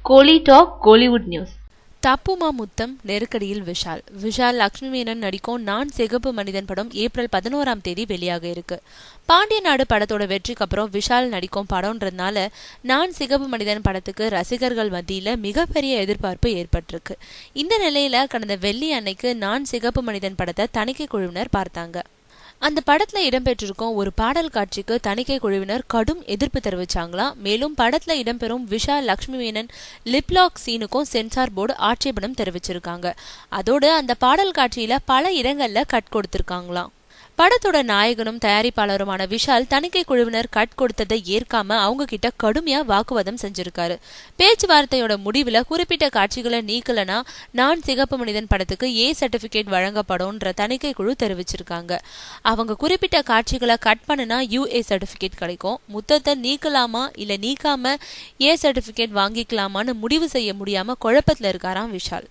கோலி talk Kollywood news. தப்புமா முத்தம் நெருக்கடியில் விஷால் லக்ஷ்மி மேனன் நடிக்கும் நான் சிகப்பு மனிதன் படம் ஏப்ரல் 11 வெளியாக இருக்கு. பாண்டிய நாடு படத்தோட வெற்றிக்கு அப்புறம் விஷால் நடிக்கும் படம்ன்றதுனால நான் சிகப்பு மனிதன் படத்துக்கு ரசிகர்கள் மத்தியில மிகப்பெரிய எதிர்பார்ப்பு ஏற்பட்டிருக்கு. இந்த நிலையில கடந்த வெள்ளி அன்னைக்கு நான் சிகப்பு மனிதன் படத்தை தணிக்கை குழுவினர் பார்த்தாங்க. அந்த படத்துல இடம்பெற்றிருக்கும் ஒரு பாடல் காட்சிக்கு தணிக்கை குழுவினர் கடும் எதிர்ப்பு தெரிவிச்சாங்களாம். மேலும் படத்துல இடம்பெறும் விஷால் லக்ஷ்மி மேனன் லிப்லாக் சீனுக்கும் சென்சார் போர்டு ஆட்சேபனம் தெரிவிச்சிருக்காங்க. அதோடு அந்த பாடல் காட்சியில பல இடங்கள்ல கட் கொடுத்திருக்காங்களாம். படத்தோட நாயகனும் தயாரிப்பாளருமான விஷால் தணிக்கை குழுவினர் கட் கொடுத்ததை ஏற்காம அவங்க கிட்ட கடுமையா வாக்குவாதம் செஞ்சிருக்காரு. பேச்சுவார்த்தையோட முடிவுல குறிப்பிட்ட காட்சிகளை நீக்கலனா நான் சிகப்பு மனிதன் படத்துக்கு ஏ சர்டிபிகேட் வழங்கப்படும்ன்ற தணிக்கை குழு தெரிவிச்சிருக்காங்க. அவங்க குறிப்பிட்ட காட்சிகளை கட் பண்ணுனா யூஏ சர்டிபிகேட் கிடைக்கும். முத்தத்தை நீக்கலாமா இல்ல நீக்காம ஏ சர்டிபிகேட் வாங்கிக்கலாமான்னு முடிவு செய்ய முடியாம குழப்பத்துல இருக்காராம் விஷால்.